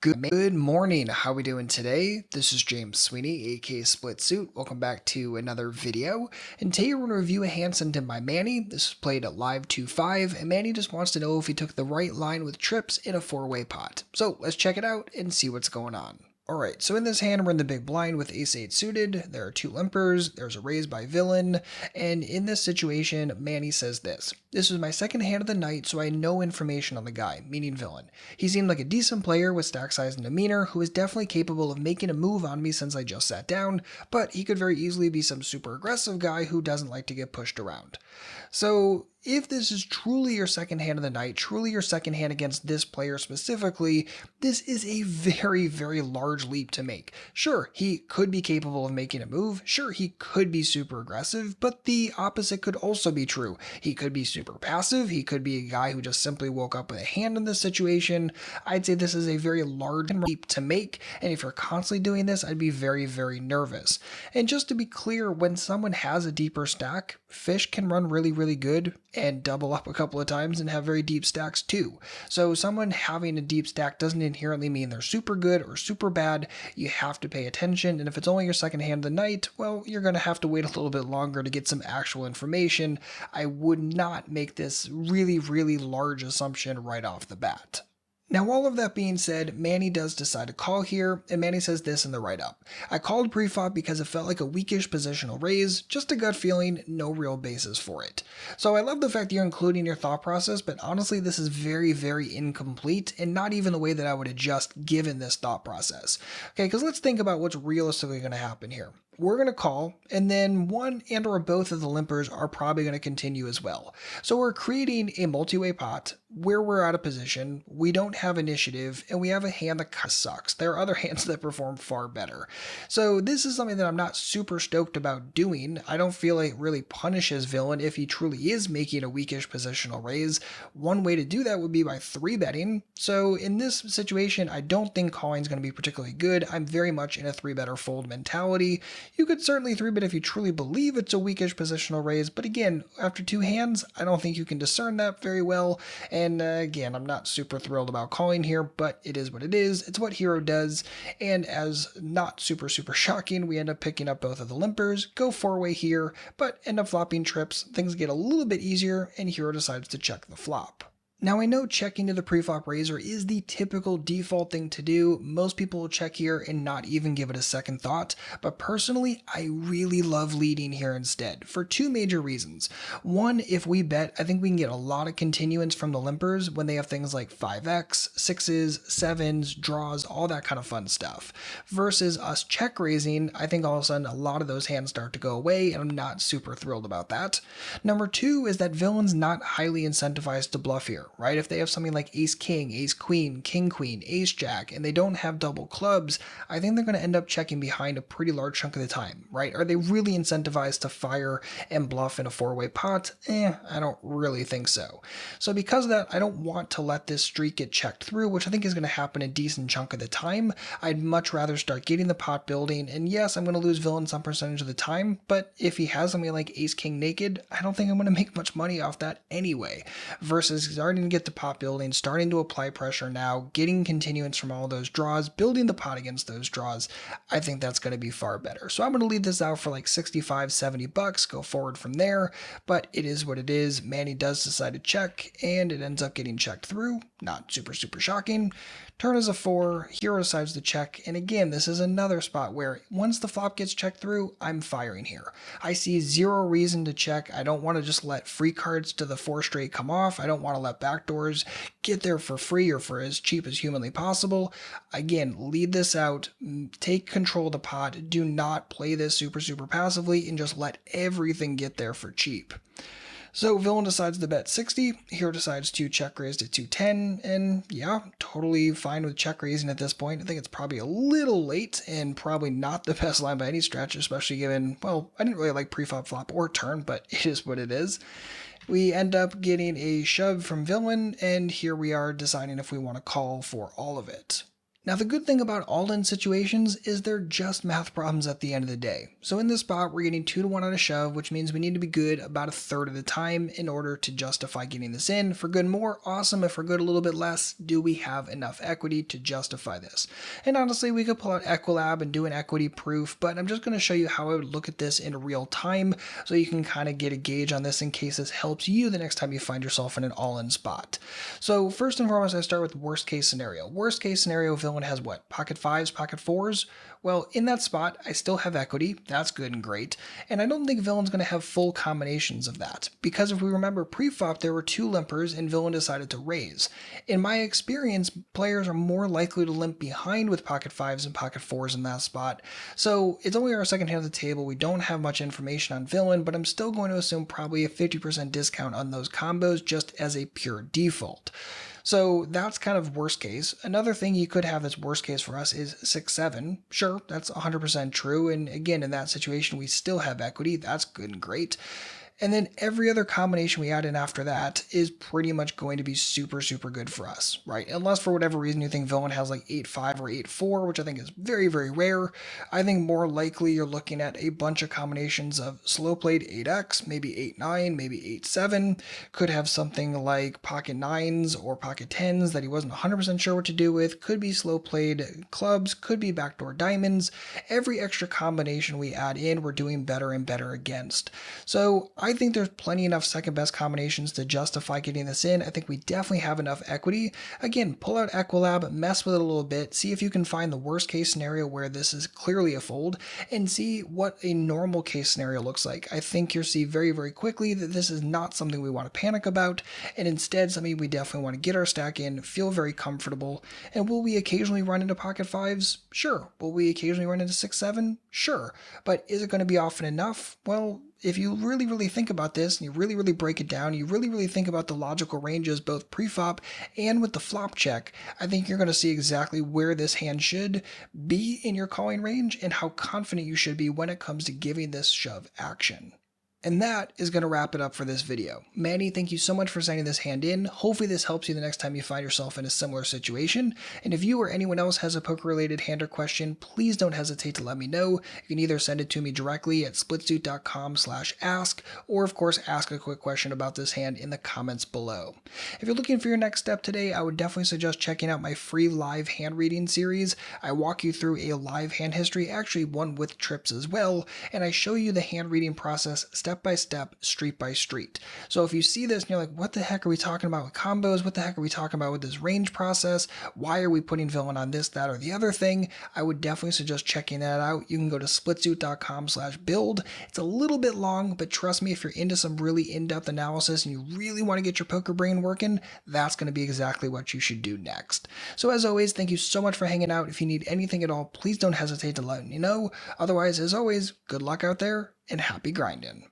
Good morning. How we doing today? This is James Sweeney, aka SplitSuit. Welcome back to another video. And today we're going to review a hand sent in by Manny. This is played at live 2-5, and Manny just wants to know if he took the right line with trips in a four-way pot. So let's check it out and see what's going on. Alright, so in this hand we're in the big blind with ace-8 suited, there are two limpers, there's a raise by villain, and in this situation, Manny says this. This was my second hand of the night, so I had no information on the guy, meaning villain. He seemed like a decent player with stack size and demeanor, who is definitely capable of making a move on me since I just sat down, but he could very easily be some super aggressive guy who doesn't like to get pushed around. So if this is truly your second hand of the night, truly your second hand against this player specifically, this is a very, very large leap to make. Sure, he could be capable of making a move. Sure, he could be super aggressive, but the opposite could also be true. He could be super passive. He could be a guy who just simply woke up with a hand in this situation. I'd say this is a very large leap to make, and if you're constantly doing this, I'd be very, very nervous. And just to be clear, when someone has a deeper stack, fish can run really, really good and double up a couple of times and have very deep stacks too. So someone having a deep stack doesn't inherently mean they're super good or super bad. You have to pay attention, and if it's only your second hand of the night, well, you're going to have to wait a little bit longer to get some actual information. I would not make this really, really large assumption right off the bat. Now, all of that being said, Manny does decide to call here, and Manny says this in the write-up. I called preflop because it felt like a weakish positional raise, just a gut feeling, no real basis for it. So I love the fact that you're including your thought process, but honestly this is very, very incomplete, and not even the way that I would adjust given this thought process. Okay, because let's think about what's realistically going to happen here. We're going to call, and then one and or both of the limpers are probably going to continue as well. So we're creating a multi-way pot where we're out of position, we don't have initiative, and we have a hand that sucks. There are other hands that perform far better. So this is something that I'm not super stoked about doing. I don't feel like it really punishes villain if he truly is making a weakish positional raise. One way to do that would be by 3-betting. So in this situation, I don't think calling is going to be particularly good. I'm very much in a 3-bet or fold mentality. You could certainly 3-bet if you truly believe it's a weakish positional raise, but again, after two hands, I don't think you can discern that very well. And again, I'm not super thrilled about calling here, but it is what it is. It's what Hero does. And as not super shocking, we end up picking up both of the limpers, go 4-way here, but end up flopping trips. Things get a little bit easier, and Hero decides to check the flop. Now I know checking to the preflop raiser is the typical default thing to do. Most people will check here and not even give it a second thought, but personally I really love leading here instead for two major reasons. One, if we bet, I think we can get a lot of continuance from the limpers when they have things like 5x, 6s, 7s, draws, all that kind of fun stuff. Versus us check raising, I think all of a sudden a lot of those hands start to go away, and I'm not super thrilled about that. Number two is that villain's not highly incentivized to bluff here. Right? If they have something like ace king, ace queen, king queen, ace jack, and they don't have double clubs, I think they're going to end up checking behind a pretty large chunk of the time, right? Are they really incentivized to fire and bluff in a 4-way pot? I don't really think so. So because of that, I don't want to let this streak get checked through, which I think is going to happen a decent chunk of the time. I'd much rather start getting the pot building, and yes, I'm going to lose villain some percentage of the time, but if he has something like ace king naked, I don't think I'm going to make much money off that anyway, versus starting to get the pot building, starting to apply pressure now, getting continuance from all those draws, building the pot against those draws. I think that's going to be far better. So I'm going to leave this out for like 65, 70 bucks, go forward from there, but it is what it is. Manny does decide to check, and it ends up getting checked through. Not super shocking. Turn is a 4, Hero decides to check, and again, this is another spot where once the flop gets checked through, I'm firing here. I see zero reason to check. I don't want to just let free cards to the 4 straight come off. I don't want to let backdoors get there for free or for as cheap as humanly possible. Again, lead this out, take control of the pot, do not play this super passively, and just let everything get there for cheap. So villain decides to bet 60, Hero decides to check raise to 210, and yeah, totally fine with check raising at this point. I think it's probably a little late and probably not the best line by any stretch, especially given, well, I didn't really like preflop, flop, or turn, but it is what it is. We end up getting a shove from villain, and here we are deciding if we want to call for all of it. Now, the good thing about all-in situations is they're just math problems at the end of the day. So in this spot, we're getting 2 to 1 on a shove, which means we need to be good about a third of the time in order to justify getting this in. If we're good more, awesome. If we're good a little bit less, do we have enough equity to justify this? And honestly, we could pull out Equilab and do an equity proof, but I'm just going to show you how I would look at this in real time so you can kind of get a gauge on this in case this helps you the next time you find yourself in an all-in spot. So first and foremost, I start with worst case scenario. Worst case scenario, villain has what? Pocket fives, pocket fours? Well, in that spot, I still have equity. That's good and great. And I don't think villain's going to have full combinations of that. Because if we remember pre-flop, there were 2 limpers and villain decided to raise. In my experience, players are more likely to limp behind with pocket fives and pocket fours in that spot. So it's only our second hand of the table. We don't have much information on villain, but I'm still going to assume probably a 50% discount on those combos just as a pure default. So that's kind of worst case. Another thing you could have that's worst case for us is 6-7. Sure, that's 100% true. And again, in that situation, we still have equity. That's good and great. And then every other combination we add in after that is pretty much going to be super, super good for us, right? Unless for whatever reason you think villain has like 8-5 or 8-4, which I think is very, very rare. I think more likely you're looking at a bunch of combinations of slow played 8x, maybe 8-9, maybe 8-7. Could have something like pocket 9s or pocket 10s that he wasn't 100% sure what to do with. Could be slow played clubs, could be backdoor diamonds. Every extra combination we add in, we're doing better and better against. So I think there's plenty enough second best combinations to justify getting this in. I think we definitely have enough equity. Again, pull out Equilab, mess with it a little bit, see if you can find the worst case scenario where this is clearly a fold, and see what a normal case scenario looks like. I think you'll see very, very quickly that this is not something we want to panic about, and instead something we definitely want to get our stack in, feel very comfortable. And will we occasionally run into pocket fives? Sure. Will we occasionally run into 6-7? Sure. But is it going to be often enough? Well, if you really, really think about this, and you really, really break it down, you really, really think about the logical ranges, both pre-flop and with the flop check, I think you're going to see exactly where this hand should be in your calling range and how confident you should be when it comes to giving this shove action. And that is going to wrap it up for this video. Manny, thank you so much for sending this hand in. Hopefully this helps you the next time you find yourself in a similar situation. And if you or anyone else has a poker-related hand or question, please don't hesitate to let me know. You can either send it to me directly at splitsuit.com/ask, or of course ask a quick question about this hand in the comments below. If you're looking for your next step today, I would definitely suggest checking out my free live hand reading series. I walk you through a live hand history, actually one with trips as well, and I show you the hand reading process step by step, street by street. So if you see this and you're like, what the heck are we talking about with combos? What the heck are we talking about with this range process? Why are we putting villain on this, that, or the other thing? I would definitely suggest checking that out. You can go to splitsuit.com/build. It's a little bit long, but trust me, if you're into some really in-depth analysis and you really want to get your poker brain working, that's going to be exactly what you should do next. So as always, thank you so much for hanging out. If you need anything at all, please don't hesitate to let me know. Otherwise, as always, good luck out there and happy grinding.